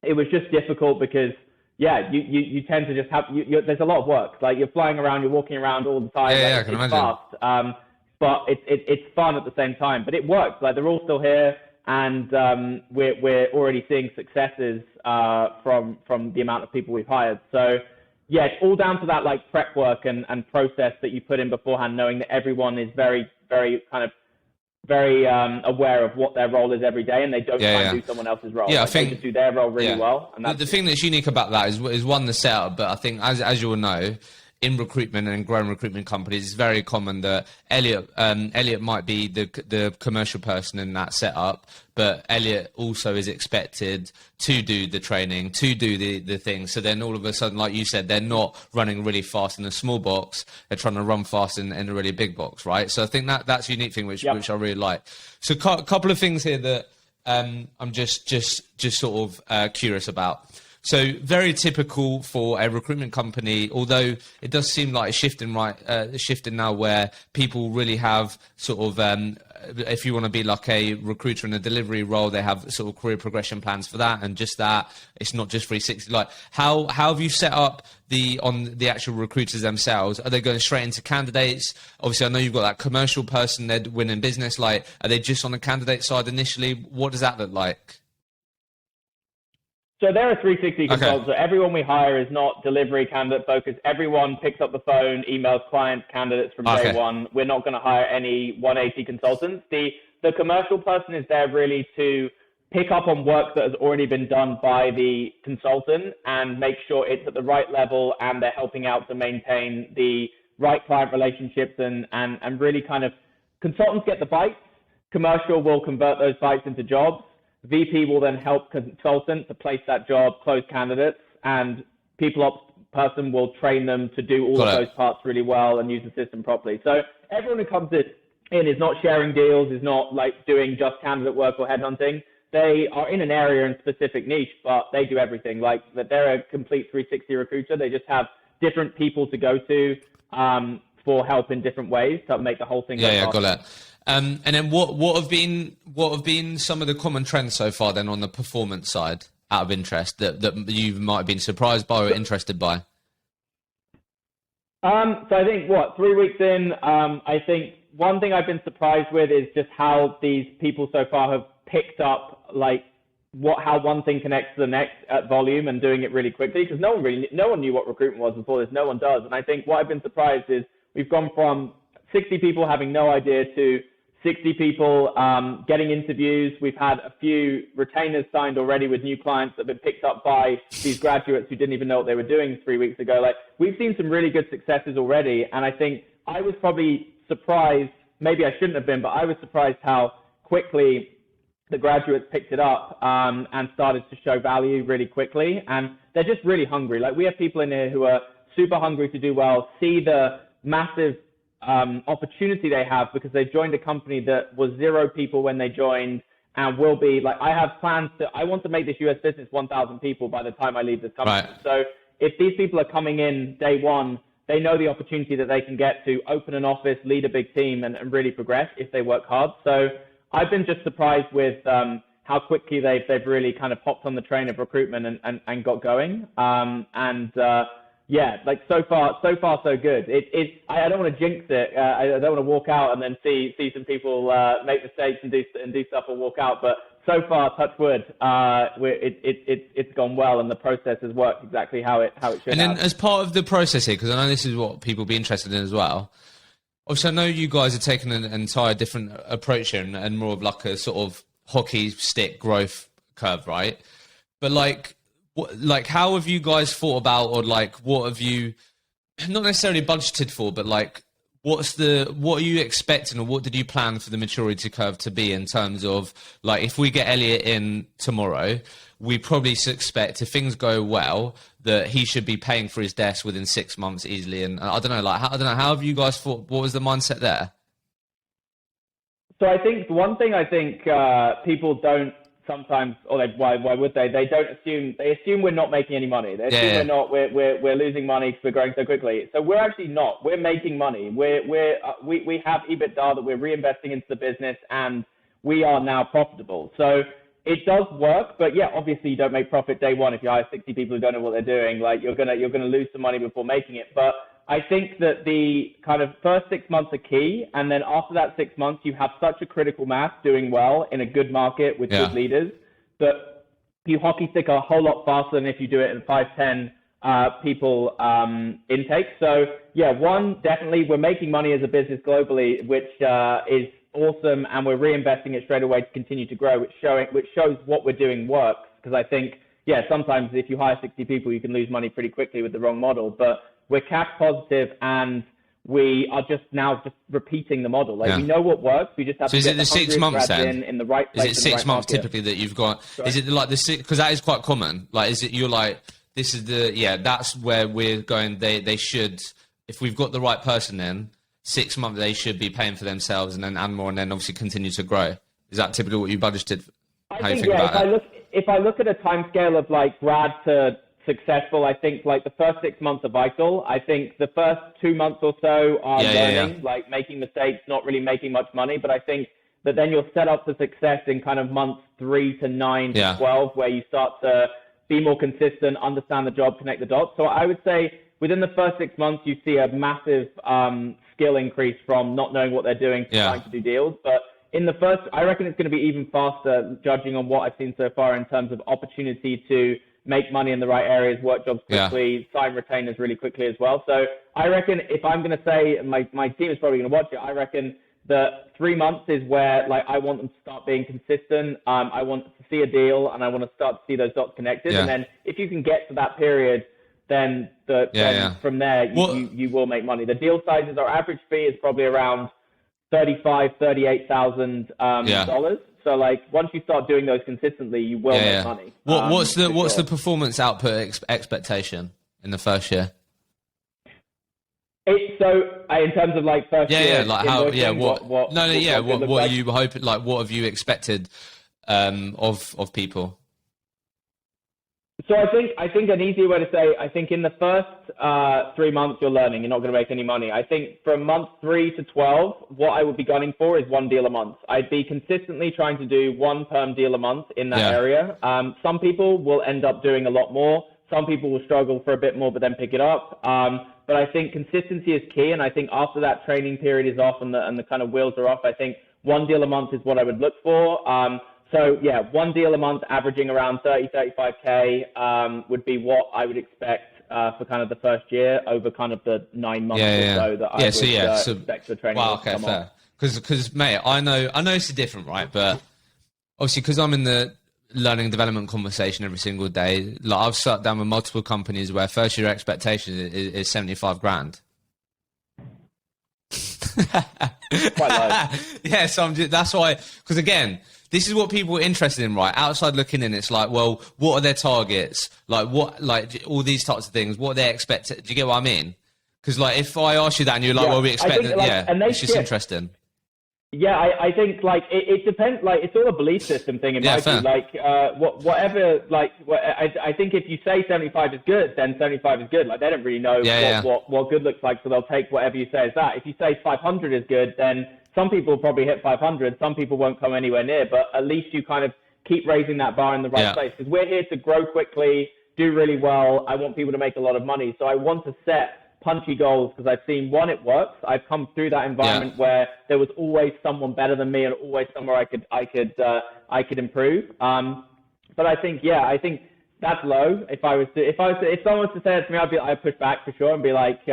Speaker 2: It was just difficult because, you tend to just have, there's a lot of work. Like, you're flying around, you're walking around all the time.
Speaker 1: I can imagine.
Speaker 2: Fast. But it's fun at the same time. But it works. Like, they're all still here, and we're already seeing successes from the amount of people we've hired. So yeah, it's all down to that like prep work and process that you put in beforehand, knowing that everyone is very, very kind of very aware of what their role is every day, and they don't try and do someone else's role.
Speaker 1: Yeah,
Speaker 2: like,
Speaker 1: I think
Speaker 2: they just do their role really well. And
Speaker 1: the thing that's unique about that is one, the setup, but I think as you all know, in recruitment and growing recruitment companies, it's very common that Elliot might be the commercial person in that setup, but Elliot also is expected to do the training, to do the thing. So then all of a sudden, like you said, they're not running really fast in a small box. They're trying to run fast in a really big box, right? So I think that's a unique thing, which I really like. So a couple of things here that I'm just sort of curious about. So very typical for a recruitment company, although it does seem like it's shifting now where people really have sort of, if you want to be like a recruiter in a delivery role, they have sort of career progression plans for that, and just that. It's not just 360. Like, how have you set up on the actual recruiters themselves? Are they going straight into candidates? Obviously, I know you've got that commercial person, they're winning business. Like, are they just on the candidate side initially? What does that look like?
Speaker 2: So they're a 360 consultant. So everyone we hire is not delivery candidate focused. Everyone picks up the phone, emails clients, candidates from day one. We're not going to hire any 180 consultants. The the commercial person is there really to pick up on work that has already been done by the consultant and make sure it's at the right level and they're helping out to maintain the right client relationships and really kind of consultants get the bites, commercial will convert those bites into jobs, VP will then help consultant to place that job, close candidates, and people ops person will train them to do all of those parts really well and use the system properly. So everyone who comes in is not sharing deals, is not like doing just candidate work or headhunting. They are in an area and specific niche, but they do everything. Like that, they're a complete 360 recruiter. They just have different people to go to for help in different ways to make the whole thing.
Speaker 1: Yeah, got it. And then what have been some of the common trends so far then on the performance side, out of interest, that you might have been surprised by or interested by?
Speaker 2: So I think 3 weeks in, I think one thing I've been surprised with is just how these people so far have picked up like how one thing connects to the next at volume and doing it really quickly, because no one knew what recruitment was before this. No one does. And I think what I've been surprised is we've gone from 60 people having no idea to 60 people getting interviews. We've had a few retainers signed already with new clients that have been picked up by these graduates who didn't even know what they were doing 3 weeks ago. Like, we've seen some really good successes already. And I think I was probably surprised, maybe I shouldn't have been, but I was surprised how quickly the graduates picked it up and started to show value really quickly. And they're just really hungry. Like, we have people in here who are super hungry to do well, see the massive opportunity they have because they joined a company that was 0 people when they joined and will be like, I have plans I want to make this US business 1,000 people by the time I leave this company. Right. So if these people are coming in day one, they know the opportunity that they can get to open an office, lead a big team and really progress if they work hard. So I've been just surprised with how quickly they've really kind of hopped on the train of recruitment and got going. Yeah, like so far so good. I don't want to jinx it. I don't want to walk out and then see some people make mistakes and do stuff or walk out. But so far, touch wood, it's gone well and the process has worked exactly how it should.
Speaker 1: And then as part of the process here, because I know this is what people be interested in as well. Obviously, I know you guys are taking an entire different approach here and more of like a sort of hockey stick growth curve, right? But like how have you guys thought about, or like what have you not necessarily budgeted for, but like what are you expecting, or what did you plan for the maturity curve to be in terms of like, if we get Elliot in tomorrow, we probably expect, if things go well, that he should be paying for his desk within 6 months easily. And I don't know, how have you guys thought? What was the mindset there?
Speaker 2: So I think one thing people don't sometimes, or why would they? They don't assume. They assume we're not making any money. They assume we're losing money because we're growing so quickly. So we're actually not. We're making money. We have EBITDA that we're reinvesting into the business, and we are now profitable. So it does work, but yeah, obviously you don't make profit day one if you hire 60 people who don't know what they're doing. Like you're gonna lose some money before making it. But I think that the kind of first 6 months are key, and then after that 6 months, you have such a critical mass doing well in a good market with good leaders that you hockey stick a whole lot faster than if you do it in 5-10 people intake. So yeah, definitely we're making money as a business globally, which is awesome, and we're reinvesting it straight away to continue to grow, which shows what we're doing works. Because I think sometimes if you hire 60 people, you can lose money pretty quickly with the wrong model, but we're cash positive, and we are just repeating the model. Like we know what works. We just have to get the 6 months then in the right place.
Speaker 1: Is it 6 months typically that you've got? Sorry? Is it like the 6? Because that is quite common. Like, is it you're like, this is that's where we're going. They should, if we've got the right person, then 6 months they should be paying for themselves and then add more, and then obviously continue to grow. Is that typically what you budgeted?
Speaker 2: If I look at a time scale of like grad to successful, I think like the first 6 months are vital. I think the first 2 months or so are learning, like making mistakes, not really making much money. But I think that then you're set up for success in kind of months 3 to 9 to 12, where you start to be more consistent, understand the job, connect the dots. So I would say within the first 6 months, you see a massive skill increase from not knowing what they're doing to trying to do deals. But in the first, I reckon it's going to be even faster, judging on what I've seen so far in terms of opportunity to make money in the right areas, work jobs quickly, sign retainers really quickly as well. So I reckon if I'm going to say, my team is probably going to watch it, I reckon that 3 months is where like I want them to start being consistent. I want to see a deal and I want to start to see those dots connected. And then if you can get to that period, then from there you will make money. The deal sizes, our average fee is probably around $38,000. So like once you start doing those consistently, you will make money.
Speaker 1: What's the performance output expectation in the first year?
Speaker 2: In terms of like first year,
Speaker 1: like how, what are you hoping? Like, what have you expected of people?
Speaker 2: So I think an easier way to say, I think in the first 3 months you're learning, you're not going to make any money. I think from month 3 to 12, what I would be gunning for is 1 deal a month. I'd be consistently trying to do 1 perm deal a month in that area. Some people will end up doing a lot more. Some people will struggle for a bit more, but then pick it up. But I think consistency is key. And I think after that training period is off and the kind of wheels are off, I think 1 deal a month is what I would look for. So 1 deal a month, averaging around 35K would be what I would expect for kind of the first year over kind of the 9 months or so that I would expect the training to come
Speaker 1: fair. Because mate, I know it's different, right? But obviously, because I'm in the learning and development conversation every single day, like I've sat down with multiple companies where first year expectation is 75 grand.
Speaker 2: Quite low.
Speaker 1: Yeah, so that's why, because again, this is what people are interested in, right? Outside looking in, it's like, well, what are their targets? Like all these types of things, what they expect. Do you get what I mean? Because like, if I ask you that and you're like, well, we expect that, and it's just interesting.
Speaker 2: Yeah, I think like it depends. Like it's all a belief system thing in my view. Like whatever. Like I think if you say 75 is good, then 75 is good. Like they don't really know what good looks like, so they'll take whatever you say as that. If you say 500 is good, then some people will probably hit 500. Some people won't come anywhere near. But at least you kind of keep raising that bar in the right place, because we're here to grow quickly, do really well. I want people to make a lot of money, so I want to set punchy goals, because I've seen it works. I've come through that environment where there was always someone better than me and always somewhere I could improve. But I think that's low. If someone was to say it to me, I'd push back for sure and be like,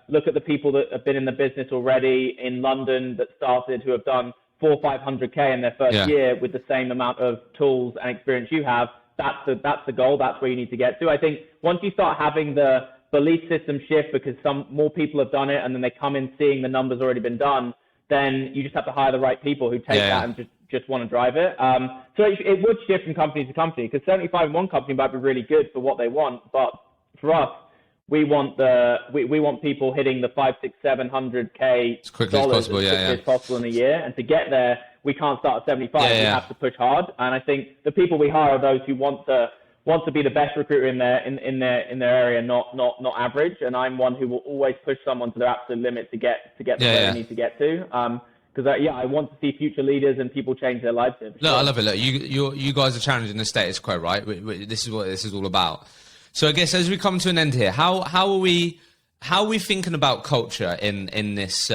Speaker 2: look at the people that have been in the business already in London that started, who have done 400 or 500K in their first year with the same amount of tools and experience you have. That's the goal. That's where you need to get to. I think once you start having the belief system shift, because some more people have done it and then they come in seeing the numbers already been done, then you just have to hire the right people who take that and just want to drive it. So it would shift from company to company, because 75 in one company might be really good for what they want, but for us, we want we want people hitting the 500, 600, 700K
Speaker 1: as quickly as possible,
Speaker 2: as possible in a year. And to get there, we can't start at 75. We have to push hard. And I think the people we hire are those who want to be the best recruiter in their area, not average. And I'm one who will always push someone to their absolute limit to get where they need to get to. Because I want to see future leaders and people change their lives. Look,
Speaker 1: I love it. Look, you guys are challenging the status quo, right? This is what this is all about. So I guess as we come to an end here, how are we thinking about culture in this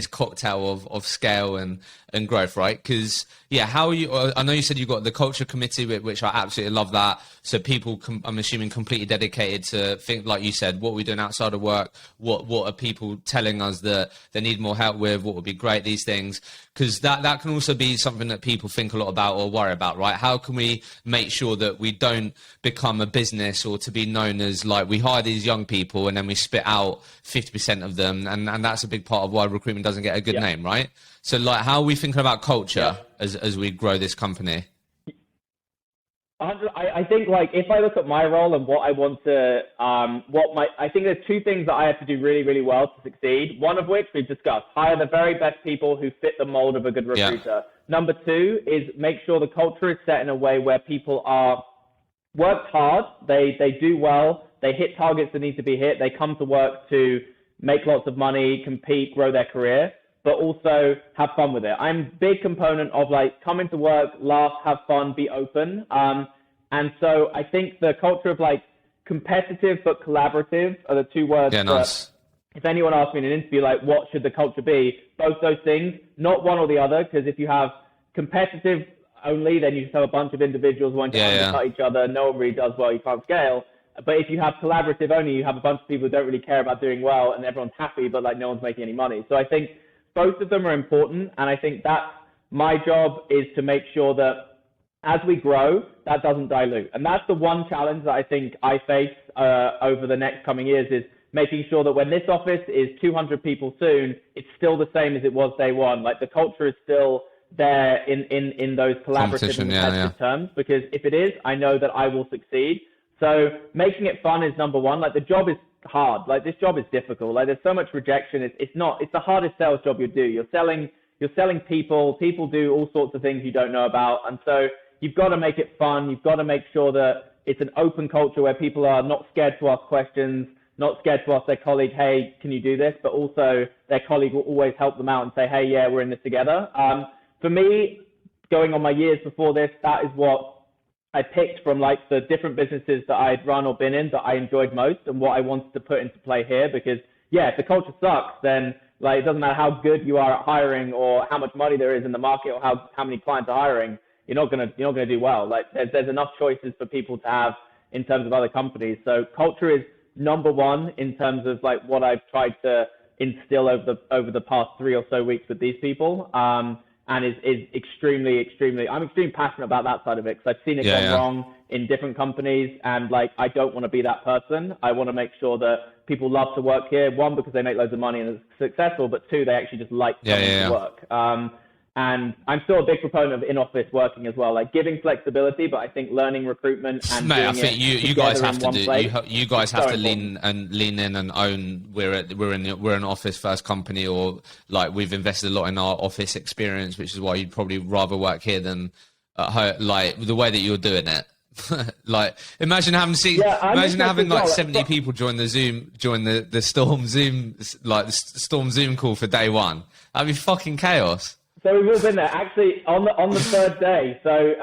Speaker 1: cocktail of scale and growth, right? Because how are you? I know you said you got the culture committee, which I absolutely love that. So people, I'm assuming, completely dedicated to think, like you said, what we're doing outside of work. What are people telling us that they need more help with? What would be great? These things, because that can also be something that people think a lot about or worry about, right? How can we make sure that we don't become a business or to be known as like we hire these young people and then we spit out 50% of them, and that's a big part of why recruitment doesn't get a good name, right? So like, how are we thinking about culture as we grow this company?
Speaker 2: I think like if I look at my role and what I want to, I think there's 2 things that I have to do really, really well to succeed. One of which we've discussed: hire the very best people who fit the mold of a good recruiter. Number 2 is make sure the culture is set in a way where people are worked hard, they do well, they hit targets that need to be hit, they come to work to make lots of money, compete, grow their career, but also have fun with it. I'm a big component of like coming to work, laugh, have fun, be open. And so I think the culture of like competitive but collaborative are the 2 words.
Speaker 1: Yeah, nice.
Speaker 2: If anyone asks me in an interview, like, what should the culture be? Both those things, not one or the other, because if you have competitive only, then you just have a bunch of individuals wanting to undercut each other. No one really does well. You can't scale. But if you have collaborative only, you have a bunch of people who don't really care about doing well and everyone's happy, but like no one's making any money. So I think both of them are important. And I think that my job is to make sure that as we grow, that doesn't dilute. And that's the one challenge that I think I face over the next coming years, is making sure that when this office is 200 people soon, it's still the same as it was day one. Like the culture is still there in those collaborative and competitive terms, because if it is, I know that I will succeed. So making it fun is number one. Like the job is hard. Like this job is difficult. Like there's so much rejection. It's the hardest sales job you do. You're selling people. People do all sorts of things you don't know about. And so you've got to make it fun. You've got to make sure that it's an open culture where people are not scared to ask questions, not scared to ask their colleague, hey, can you do this? But also their colleague will always help them out and say, hey, yeah, we're in this together. For me, going on my years before this, that is what I picked from like the different businesses that I'd run or been in that I enjoyed most, and what I wanted to put into play here. Because yeah, if the culture sucks, then like it doesn't matter how good you are at hiring or how much money there is in the market or how many clients are hiring, you're not gonna do well. Like there's enough choices for people to have in terms of other companies. So culture is number one in terms of like what I've tried to instill over the past 3 or so weeks with these people. And is extremely, I'm extremely passionate about that side of it, because I've seen it go wrong in different companies, and like I don't want to be that person. I want to make sure that people love to work here. One, because they make loads of money and are successful, but two, they actually just like coming to work. And I'm still a big proponent of in-office working as well, like giving flexibility, but I think learning recruitment and
Speaker 1: I think you guys have to do. You guys have to lean in and own. We're an office first company, or like we've invested a lot in our office experience, which is why you'd probably rather work here than at home. Like the way that you're doing it. Like imagine having 70 people join the Storm Zoom call for day one. That'd be fucking chaos.
Speaker 2: So we've all been there. Actually, on the third day. So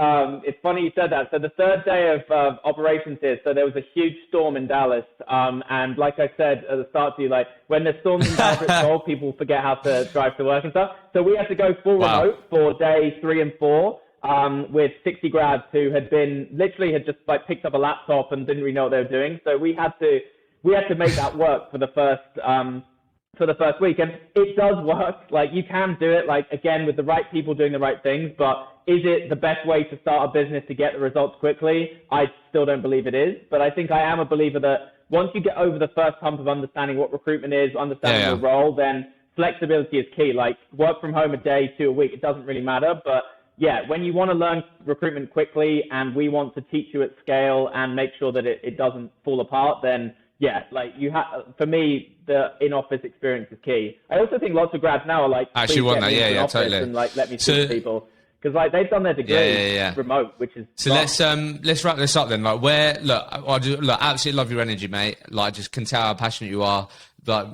Speaker 2: it's funny you said that. So the third day of operations here. So there was a huge storm in Dallas. And like I said at the start to you, like when there's storms in Dallas, people forget how to drive to work and stuff. So we had to go full remote for day 3 and 4 with 60 grads who had just like picked up a laptop and didn't really know what they were doing. So we had to make that work for the first week, and it does work. Like you can do it, like again with the right people doing the right things, but is it the best way to start a business to get the results quickly? I still don't believe it is, but I think I am a believer that once you get over the first hump of understanding what recruitment is, understanding your role, then flexibility is key. Like work from home a day, 2 a week, it doesn't really matter. But yeah, when you want to learn recruitment quickly and we want to teach you at scale and make sure that it doesn't fall apart, then yeah, like for me, the in-office experience is key. I also think lots of grads now are like,
Speaker 1: actually want that, totally,
Speaker 2: and like let me see people, because like they've done their degree remote, which is
Speaker 1: so. Let's wrap this up then. Like I absolutely love your energy, mate. Like just can tell how passionate you are. Like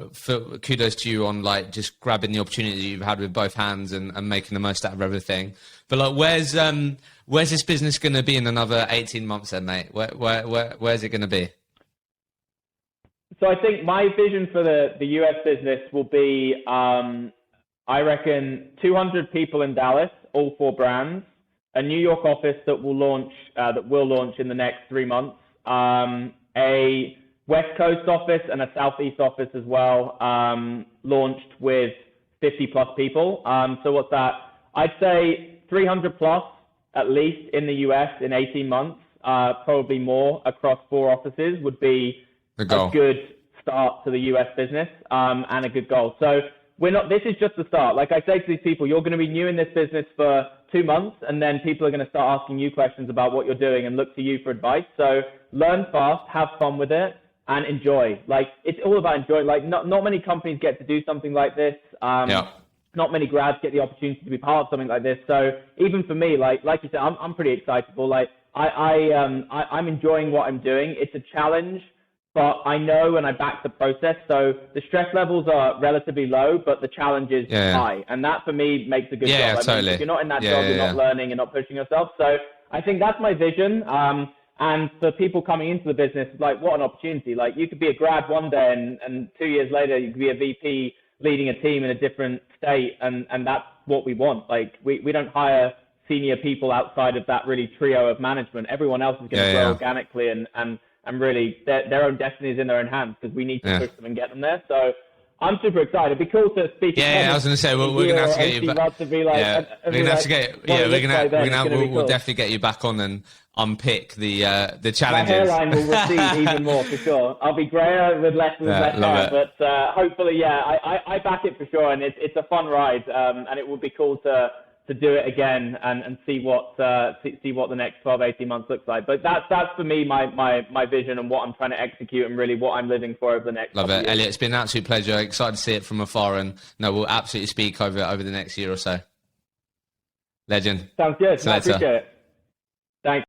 Speaker 1: kudos to you on like just grabbing the opportunity that you've had with both hands and making the most out of everything. But like, where's this business going to be in another 18 months then, mate? Where's it going to be?
Speaker 2: So I think my vision for the US business will be, I reckon 200 people in Dallas, all 4 brands, a New York office that will launch in the next 3 months, a West Coast office and a Southeast office as well, launched with 50 plus people. So what's that? I'd say 300 plus at least in the US in 18 months, probably more across 4 offices would be a good start to the US business, and a good goal. So this is just the start. Like I say to these people, you're going to be new in this business for 2 months, and then people are going to start asking you questions about what you're doing and look to you for advice. So learn fast, have fun with it, and enjoy. Like it's all about enjoying. Like not many companies get to do something like this. Not many grads get the opportunity to be part of something like this. So even for me, like you said, I'm pretty excitable. Like I'm enjoying what I'm doing. It's a challenge, but I know and I back the process. So the stress levels are relatively low, but the challenge is high. And that for me makes a good job.
Speaker 1: Totally.
Speaker 2: If you're not in that job, you're not learning and not pushing yourself. So I think that's my vision. And for people coming into the business, like what an opportunity. Like you could be a grad one day and 2 years later, you could be a VP leading a team in a different state. And that's what we want. Like we don't hire senior people outside of that really trio of management. Everyone else is going to grow organically and really their own destiny is in their own hands, because we need to push them and get them there. So I'm super excited. It'd be cool to speak.
Speaker 1: Yeah, I was going to say we're going to have to get you back. We're going to have to get. Yeah, we'll definitely get you back on and unpick the challenges.
Speaker 2: My hairline will recede even more for sure. I'll be grayer with less hair, but hopefully, yeah, I back it for sure, and it's a fun ride, and it would be cool to do it again and see what the next 12-18 months looks like. But that's for me my vision and what I'm trying to execute and really what I'm living for over the next
Speaker 1: Love
Speaker 2: couple
Speaker 1: it.
Speaker 2: of years.
Speaker 1: Elliot, it's been an absolute pleasure. Excited to see it from afar, and we'll absolutely speak over the next year or so. Legend.
Speaker 2: Sounds good. I appreciate it.